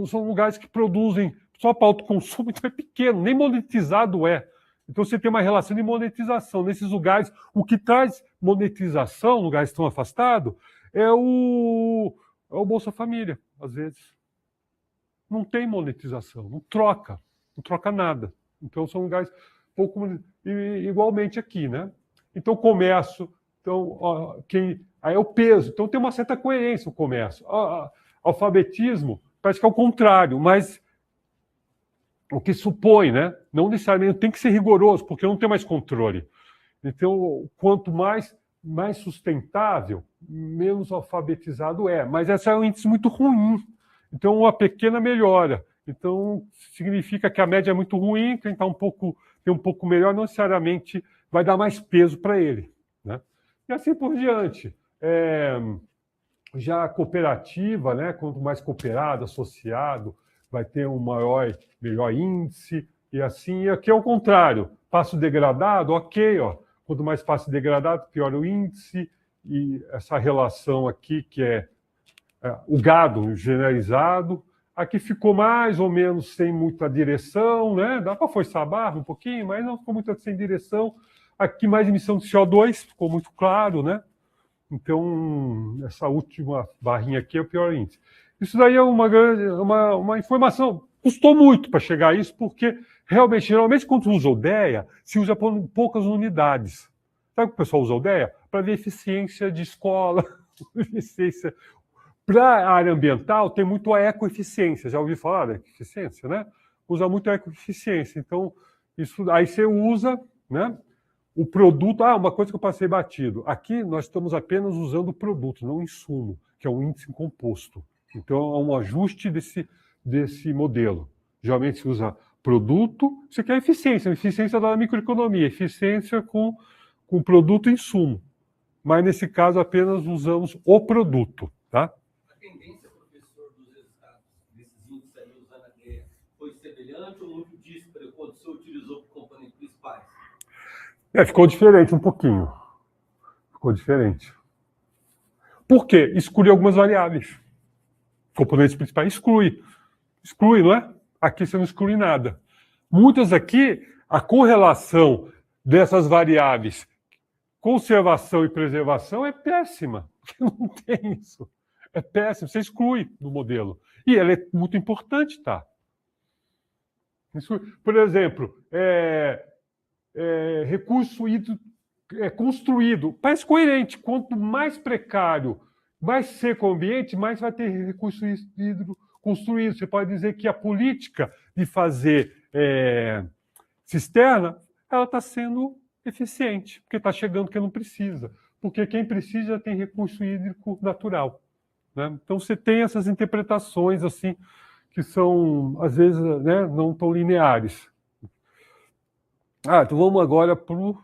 são lugares que produzem só para autoconsumo, então é pequeno, nem monetizado é. Então, você tem uma relação de monetização. Nesses lugares, o que traz monetização, lugares tão afastados, é o Bolsa Família, às vezes. Não tem monetização, não troca nada. Então, são lugares pouco... Igualmente aqui, né? Então, comércio, então, aí é o peso. Então, tem uma certa coerência o comércio. Alfabetismo, parece que é o contrário, mas o que supõe, né? Não necessariamente tem que ser rigoroso, porque não tem mais controle. Então, quanto mais sustentável, menos alfabetizado é. Mas esse é um índice muito ruim. Então, uma pequena melhora. Então, significa que a média é muito ruim, quem está tem um pouco melhor, não necessariamente vai dar mais peso para ele, né? E assim por diante. Já a cooperativa, né? Quanto mais cooperado, associado, vai ter um melhor índice, e assim. E aqui é o contrário. Passo degradado, ok, ó. Quanto mais passo degradado, pior o índice, e essa relação aqui, que é o gado generalizado. Aqui ficou mais ou menos sem muita direção, né? Dá para forçar a barra um pouquinho, mas não ficou muito sem direção. Aqui mais emissão de CO2, ficou muito claro, né? Então, essa última barrinha aqui é o pior índice. Isso daí é uma informação. Custou muito para chegar a isso, porque geralmente, quando usa ODEA, se usa por poucas unidades. Sabe o que o pessoal usa ODEA? Para ver eficiência de escola, eficiência... Para a área ambiental, tem muito a ecoeficiência. Já ouvi falar da ecoeficiência, né? Usa muito a ecoeficiência. Então, Isso, aí você usa, né, o produto. Uma coisa que eu passei batido. Aqui nós estamos apenas usando o produto, não o insumo, que é um índice composto. Então, é um ajuste desse modelo. Geralmente se usa produto, isso aqui é eficiência da microeconomia, eficiência com produto e insumo. Mas, nesse caso, apenas usamos o produto. Tá? A tendência, professor, dos resultados desses índices aí usando a guerra foi semelhante ou muito dísparo quando você utilizou componentes principais? Ficou diferente um pouquinho. Ficou diferente. Por quê? Exclui algumas variáveis. Componentes principais exclui. Exclui, não é? Aqui você não exclui nada. Muitas aqui, a correlação dessas variáveis, conservação e preservação, é péssima. Não tem isso. É péssimo. Você exclui do modelo. E ela é muito importante, tá? Por exemplo, recurso hídrico construído. Parece coerente. Quanto mais precário, mais seco o ambiente, mais vai ter recurso hídrico construído. Você pode dizer que a política de fazer cisterna, ela está sendo eficiente, porque está chegando quem não precisa. Porque quem precisa já tem recurso hídrico natural. Né? Então, você tem essas interpretações assim, que são, às vezes, né, não tão lineares. Então vamos agora para o...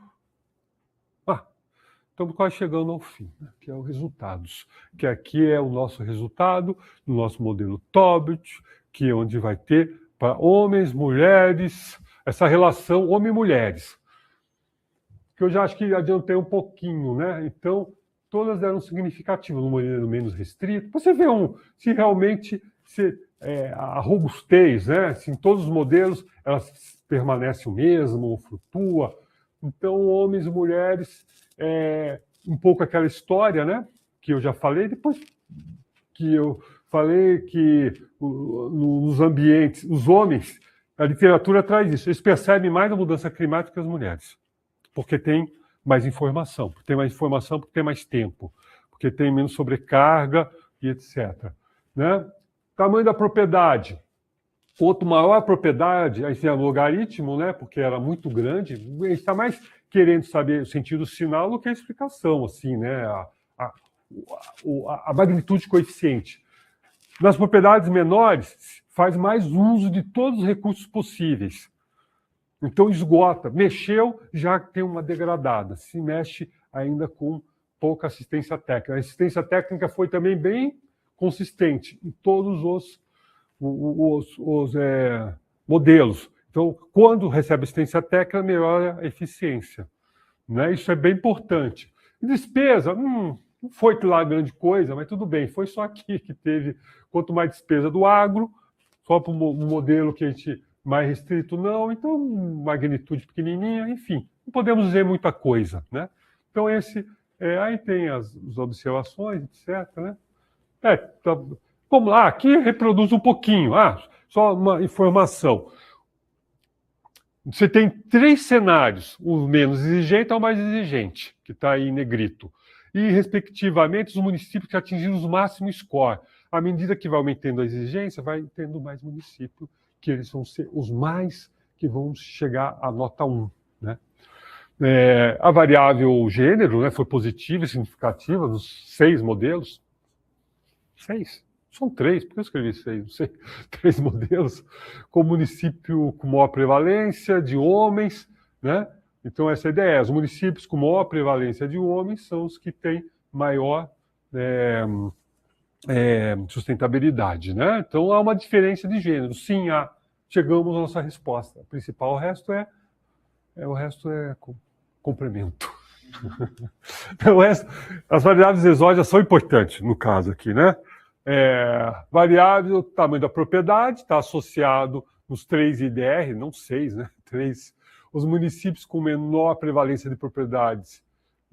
Estamos quase chegando ao fim, né, que é os resultados. Que aqui é o nosso resultado do nosso modelo Tobit, que é onde vai ter para homens, mulheres, essa relação homem-mulheres. Que eu já acho que adiantei um pouquinho, né? Então, todas eram significativas, no modelo menos restrito. Você vê se realmente a robustez, né? Se em todos os modelos elas permanecem o mesmo, ou flutua. Então, homens e mulheres, um pouco aquela história, né? Que eu já falei, depois que eu falei que nos ambientes, os homens, a literatura traz isso, eles percebem mais a mudança climática que as mulheres, porque tem mais informação, porque tem mais tempo, porque tem menos sobrecarga e etc. Né? Tamanho da propriedade. Quanto maior a propriedade, aí tem o logaritmo, né? Porque era muito grande, a gente está mais querendo saber o sentido sinal do que a explicação, assim, né? A magnitude coeficiente. Nas propriedades menores, faz mais uso de todos os recursos possíveis. Então, esgota. Mexeu, já tem uma degradada. Se mexe ainda com pouca assistência técnica. A assistência técnica foi também bem consistente em todos os modelos. Então, quando recebe assistência técnica, melhora a eficiência. Né? Isso é bem importante. Despesa, não foi lá grande coisa, mas tudo bem. Foi só aqui que teve, quanto mais despesa do agro, só para um modelo que a gente mais restrito não, então magnitude pequenininha, enfim, não podemos dizer muita coisa, né? Então aí tem as observações, etc, né? Vamos lá, aqui reproduz um pouquinho, só uma informação. Você tem 3 cenários, o menos exigente ao mais exigente, que está aí em negrito, e respectivamente os municípios que atingiram os máximos score. À medida que vai aumentando a exigência, vai tendo mais municípios, que eles vão ser os mais que vão chegar à nota 1. Né? A variável gênero, né, foi positiva e significativa nos 6 modelos. 6? São 3, por que eu escrevi 6? Não sei. 3 modelos, com município com maior prevalência de homens. Né? Então, essa é a ideia. Os municípios com maior prevalência de homens são os que têm maior sustentabilidade, né? Então há uma diferença de gênero. Sim, chegamos à nossa resposta. A principal, o resto é complemento. O resto, as variáveis exógenas são importantes no caso aqui, né? Variável, tamanho da propriedade, está associado nos 3 IDR, não 6, né? 3. Os municípios com menor prevalência de propriedades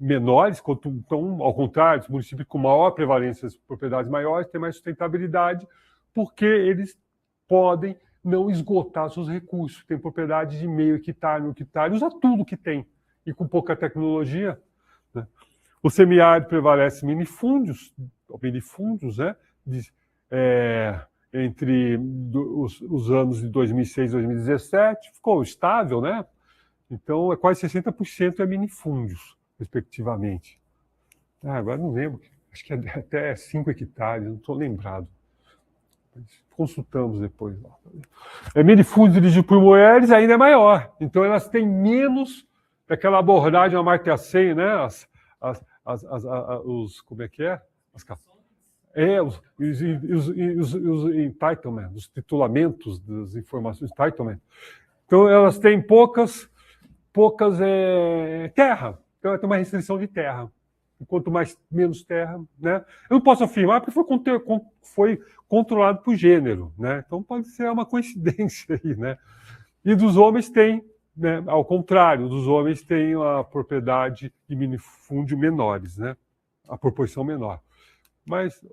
menores, então, ao contrário, os municípios com maior prevalência de propriedades maiores têm mais sustentabilidade, porque eles podem não esgotar seus recursos. Tem propriedade de meio hectare, 1 hectare, usa tudo que tem, e com pouca tecnologia. Né? O semiárido prevalece minifúndios, né? Entre os anos de 2006 e 2017, ficou estável, né? Então, quase 60% é minifúndios, respectivamente. Agora não lembro, acho que é até 5 hectares, não estou lembrado. Consultamos depois. Minifúndio dirigido por mulheres ainda é maior. Então, elas têm menos daquela abordagem Amartya Sen, né? Como é que é? Os entitlement, os titulamentos das informações, entitlement. Então, elas têm poucas terra. Então, tem uma restrição de terra. Quanto menos terra, né? Eu não posso afirmar porque foi controlado por gênero, né? Então pode ser uma coincidência aí, né? E dos homens tem, né? Ao contrário, dos homens tem a propriedade de minifúndio menores, né? A proporção menor. Mas,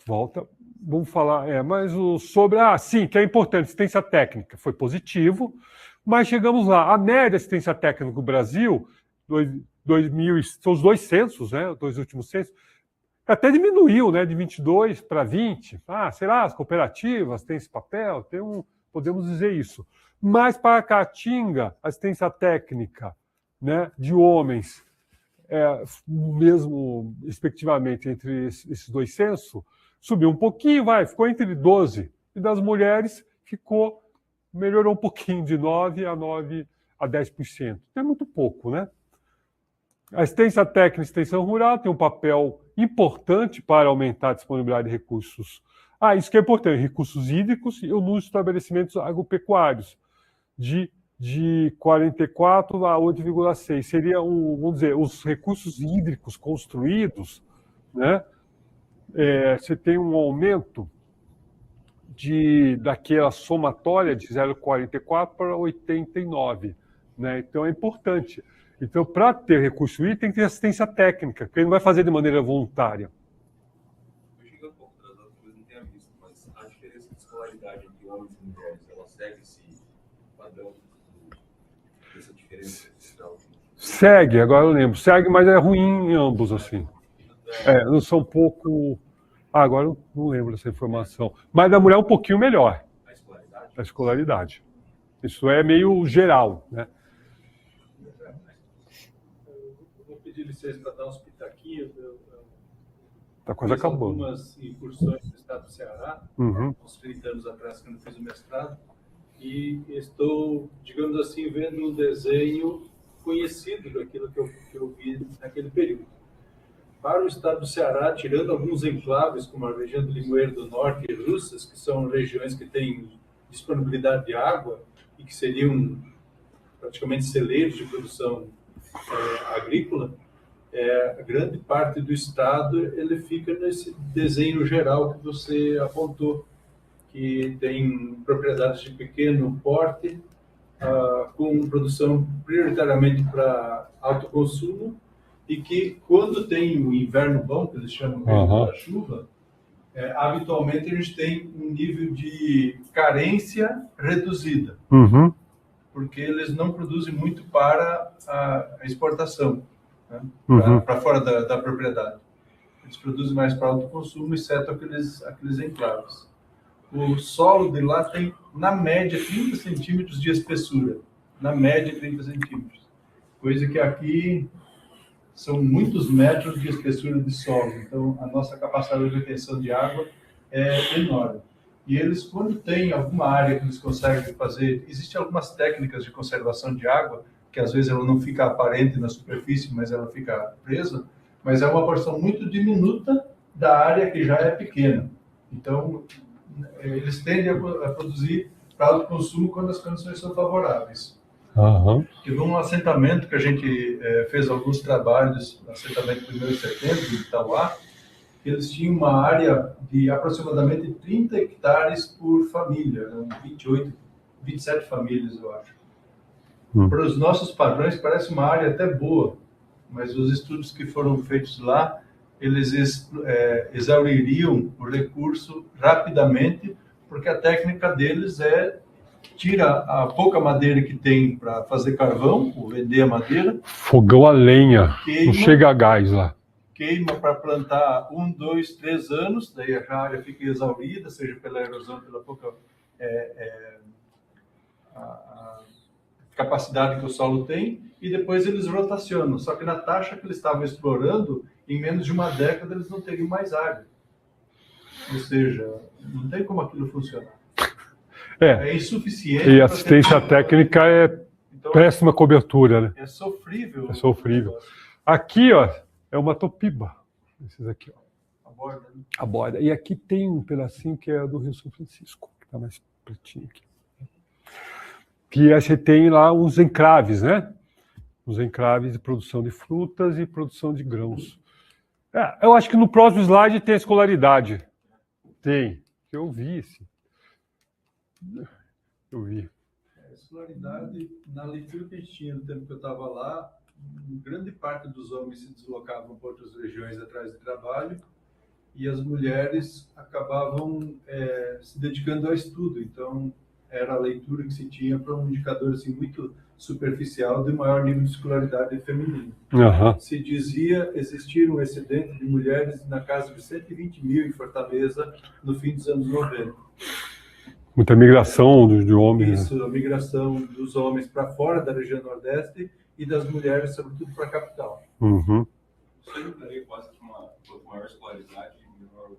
volta, vamos falar, mas sobre, sim, que é importante, assistência técnica, foi positivo, mas chegamos lá, a média assistência técnica no Brasil, 2000, são os 2 censos, né, os 2 últimos censos, até diminuiu, né, de 22 para 20. Sei lá, as cooperativas têm esse papel, podemos dizer isso. Mas para a Caatinga, assistência técnica, né, de homens, mesmo respectivamente entre esses 2 censos, subiu um pouquinho, ficou entre 12. E das mulheres melhorou um pouquinho, de 9 a 10%. É muito pouco, né? A assistência técnica e extensão rural tem um papel importante para aumentar a disponibilidade de recursos. Isso que é importante, recursos hídricos e nos estabelecimentos agropecuários, de 44 a 8,6. Seria, vamos dizer, os recursos hídricos construídos, né? Você tem um aumento daquela somatória de 0,44 para 89, né? Então é importante. Então, para ter recurso hídrico, tem que ter assistência técnica, porque ele não vai fazer de maneira voluntária. Eu cheguei um pouco atrasado, talvez não tenha visto, mas a diferença de escolaridade entre homens e mulheres, ela segue esse padrão dessa diferença? Segue, agora eu lembro. Segue, mas é ruim em ambos, assim. Não são um pouco... agora eu não lembro dessa informação. Mas da mulher é um pouquinho melhor. A escolaridade. Isso é meio geral, né? De licença para dar uns pitaquinhos. A coisa acabou. Algumas incursões no estado do Ceará, uns 30 anos atrás, quando eu fiz o mestrado, e estou, digamos assim, vendo um desenho conhecido daquilo que eu vi naquele período. Para o estado do Ceará, tirando alguns enclaves, como a região do Limoeiro do Norte e Russas, que são regiões que têm disponibilidade de água e que seriam praticamente celeiros de produção agrícola, a grande parte do estado ele fica nesse desenho geral que você apontou, que tem propriedades de pequeno porte, com produção prioritariamente para autoconsumo, e que quando tem o inverno bom, que eles chamam da chuva, habitualmente a gente tem um nível de carência reduzida, porque eles não produzem muito para a exportação, né? Para fora da propriedade. Eles produzem mais para autoconsumo, exceto aqueles enclaves. O solo de lá tem, na média, 30 centímetros de espessura. Na média, 30 centímetros. Coisa que aqui são muitos metros de espessura de solo. Então, a nossa capacidade de retenção de água é enorme. E eles, quando tem alguma área que eles conseguem fazer, existem algumas técnicas de conservação de água, que às vezes ela não fica aparente na superfície, mas ela fica presa, mas é uma porção muito diminuta da área que já é pequena. Então, eles tendem a produzir para autoconsumo quando as condições são favoráveis. Teve um assentamento que a gente fez alguns trabalhos, assentamento 1º de setembro, de Itauá, que eles tinham uma área de aproximadamente 30 hectares por família, 27 famílias, eu acho. Para os nossos padrões, parece uma área até boa, mas os estudos que foram feitos lá, eles exauririam o recurso rapidamente, porque a técnica deles tira a pouca madeira que tem para fazer carvão, ou vender a madeira. Fogão a lenha, não chega a gás lá. Queima para plantar 1, 2, 3 anos, daí a área fica exaurida, seja pela erosão, pela pouca capacidade que o solo tem, e depois eles rotacionam. Só que na taxa que eles estavam explorando, em menos de uma década eles não teriam mais área. Ou seja, não tem como aquilo funcionar. É insuficiente. E assistência técnica é então, péssima cobertura, né? É sofrível. É sofrível. Aqui, ó, é uma topiba. Esses aqui, ó. Borda, né? A borda. E aqui tem um pedacinho que é do Rio São Francisco, que está mais pretinho aqui. Que a gente tem lá uns encraves, né? Uns encraves de produção de frutas e produção de grãos. Eu acho que no próximo slide tem a escolaridade. Tem. Eu vi esse. Eu vi. A escolaridade, na leitura que a gente tinha no tempo que eu estava lá, grande parte dos homens se deslocavam para outras regiões atrás de trabalho e as mulheres acabavam se dedicando ao estudo. Então, era a leitura que se tinha para um indicador assim, muito superficial de maior nível de escolaridade feminina. Uhum. Se dizia existir um excedente de mulheres na casa de 120 mil em Fortaleza no fim dos anos 90. Muita migração de homens. Isso, a migração dos homens para fora da região Nordeste e das mulheres, sobretudo, para a capital. Uhum. Você não daria quase que uma maior escolaridade e menor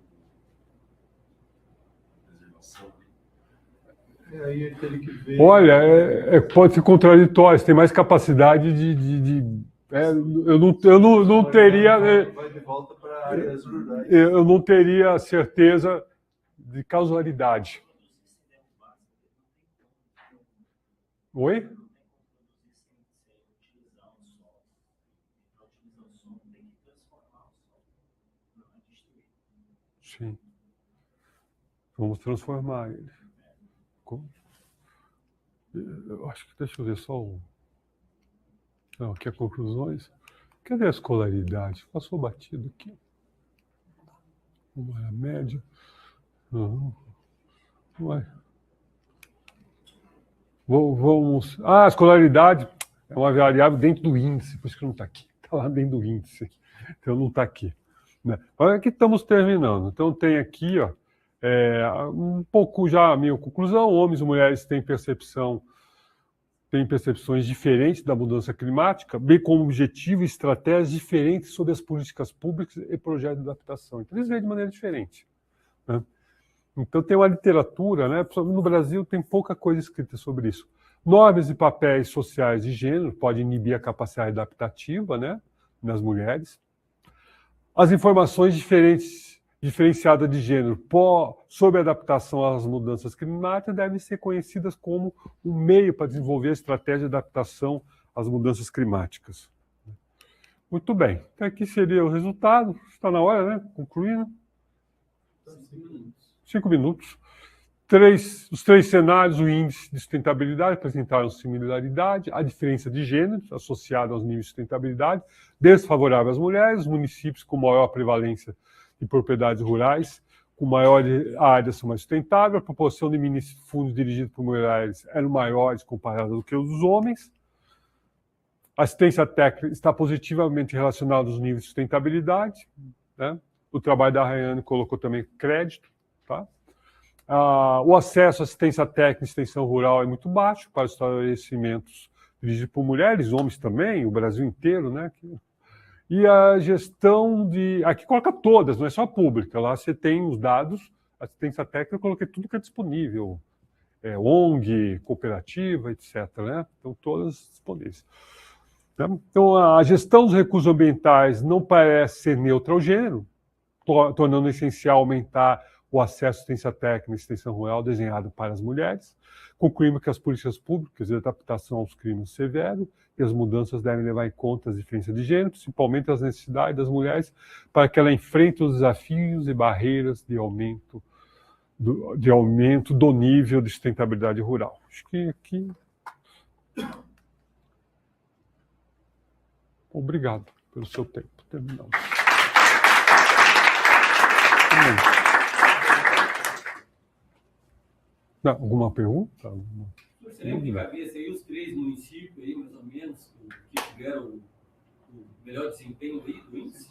preservação? Aí ele teria que ver... Olha, pode ser contraditório, você tem mais capacidade eu não teria... Vai de volta para áreas rurais. Eu não teria certeza de causalidade. Oi? Sim. Vamos transformar ele. Eu acho que deixa eu ver só um. Não, aqui é conclusões. Cadê a escolaridade? Passou batido aqui. Uma média. Uhum. Ué. Vamos. A escolaridade é uma variável dentro do índice, por isso que não está aqui. Está lá dentro do índice. Então não está aqui. Né? Olha, aqui estamos terminando. Então tem aqui, ó, um pouco já a minha conclusão. Homens e mulheres têm percepções diferentes da mudança climática, bem como objetivo e estratégias diferentes sobre as políticas públicas e projetos de adaptação. Então eles veem de maneira diferente. Né? Então tem uma literatura, né? No Brasil tem pouca coisa escrita sobre isso. Normas e papéis sociais de gênero podem inibir a capacidade adaptativa, né, nas mulheres. As informações diferenciadas de gênero sobre a adaptação às mudanças climáticas devem ser conhecidas como um meio para desenvolver a estratégia de adaptação às mudanças climáticas. Muito bem. Então aqui seria o resultado. Está na hora, né? Concluindo. 5 minutos. Os 3 cenários, o índice de sustentabilidade apresentaram similaridade, a diferença de gêneros associada aos níveis de sustentabilidade, desfavorável às mulheres, os municípios com maior prevalência de propriedades rurais, com maior área são mais sustentáveis, a proporção de minifundos dirigidos por mulheres eram maiores comparada do que os dos homens. A assistência técnica está positivamente relacionada aos níveis de sustentabilidade. Né? O trabalho da Rayane colocou também crédito. Tá? O acesso à assistência técnica e extensão rural é muito baixo para os estabelecimentos dirigidos por mulheres, homens também, o Brasil inteiro, né? E a gestão de... Aqui coloca todas, não é só a pública. Lá você tem os dados, assistência técnica, eu coloquei tudo que é disponível. ONG, cooperativa, etc. Né? Então, todas disponíveis. Então, a gestão dos recursos ambientais não parece ser neutra ao gênero, tornando essencial aumentar o acesso à assistência técnica e extensão rural desenhado para as mulheres. Concluímos que as políticas públicas de adaptação aos climas severos e as mudanças devem levar em conta as diferenças de gênero, principalmente as necessidades das mulheres, para que ela enfrente os desafios e barreiras de aumento do nível de sustentabilidade rural. Acho que aqui... Obrigado pelo seu tempo. Terminamos. Não, alguma pergunta? Você lembra de cabeça aí os 3 municípios aí, mais ou menos, que tiveram o melhor desempenho aí do índice?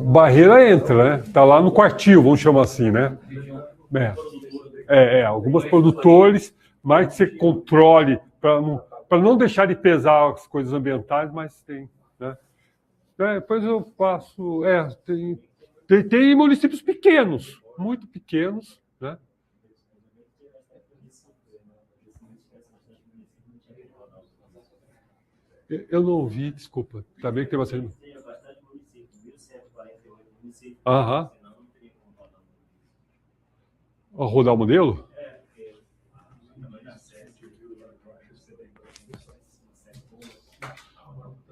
Barreira entra, né? Está lá no quartil, vamos chamar assim, né? Algumas produtores, mais que você controle para não... para não deixar de pesar as coisas ambientais, mas tem, né? Depois eu passo... tem municípios pequenos, muito pequenos, né? Eu não ouvi, desculpa. Tá bem que tem bastante... Aham. Rodar o modelo?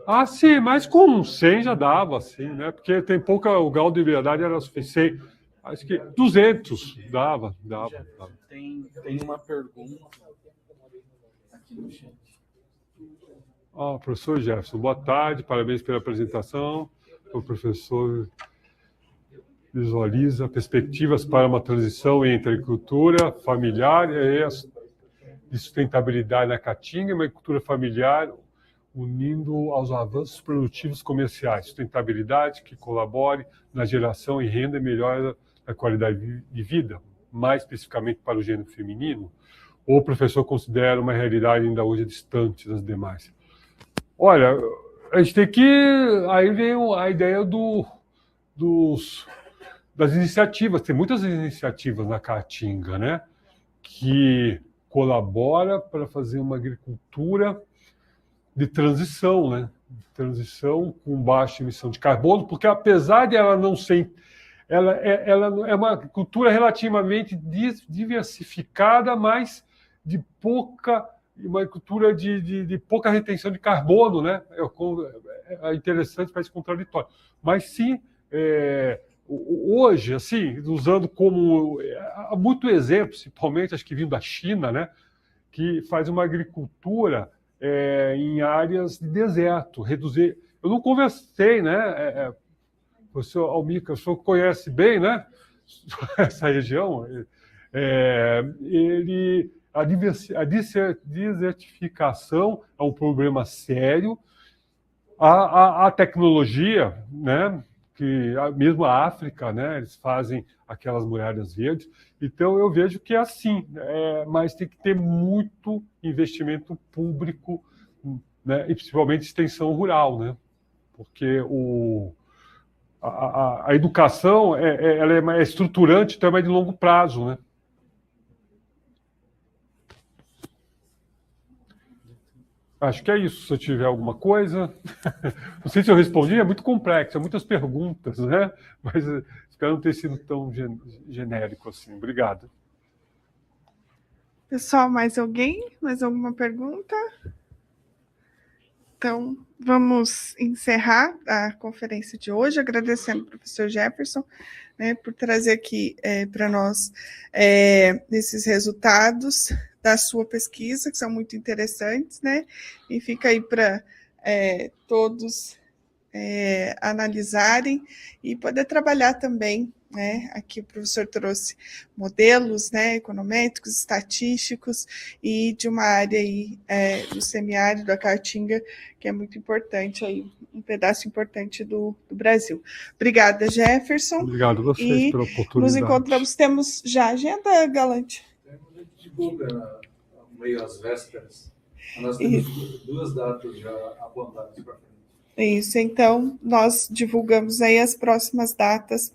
Ah, sim, mas com 100 já dava, assim, né? Porque tem pouca... O grau de liberdade era suficiente. Acho que 200 dava. Tem uma pergunta aqui no chat. Professor Jefferson, boa tarde, parabéns pela apresentação. O professor visualiza perspectivas para uma transição entre a agricultura familiar e a sustentabilidade na Caatinga, uma agricultura familiar unindo aos avanços produtivos comerciais, sustentabilidade que colabore na geração e renda e melhora a qualidade de vida, mais especificamente para o gênero feminino, ou o professor considera uma realidade ainda hoje distante das demais? Olha, a gente tem que... Aí vem a ideia das iniciativas. Tem muitas iniciativas na Caatinga, né? Que colabora para fazer uma agricultura de transição, né? Transição com baixa emissão de carbono, porque apesar de ela não ser... Ela é uma agricultura relativamente diversificada, mas de pouca... uma agricultura de pouca retenção de carbono, né? É interessante, parece contraditório. Mas sim, hoje, assim, usando como... Há muito exemplo, principalmente, acho que vindo da China, né? Que faz uma agricultura em áreas de deserto, reduzir... Eu não conversei, né? O professor Almica, o senhor conhece bem, né? Essa região. A desertificação é um problema sério. A tecnologia, né, que mesmo a África, né, eles fazem aquelas muralhas verdes. Então, eu vejo que é assim, mas tem que ter muito investimento público, né, e principalmente extensão rural, né, porque a educação ela é estruturante, então é mais de longo prazo, né. Acho que é isso, se eu tiver alguma coisa. Não sei se eu respondi, é muito complexo, são muitas perguntas, né? Mas espero não ter sido tão genérico assim. Obrigado. Pessoal, mais alguém? Mais alguma pergunta? Então, vamos encerrar a conferência de hoje, agradecendo ao professor Jefferson, né, por trazer aqui para nós esses resultados da sua pesquisa, que são muito interessantes, né? E fica aí para todos analisarem e poder trabalhar também, né? Aqui o professor trouxe modelos, né, econométricos, estatísticos e de uma área aí do semiárido da Caatinga, que é muito importante aí, um pedaço importante do Brasil. Obrigada, Jefferson. Obrigado a vocês pela oportunidade. Nos encontramos, temos já agenda, Galante? Divulga meio às vésperas. Nós temos 2 datas já apontadas para frente. Isso, então nós divulgamos aí as próximas datas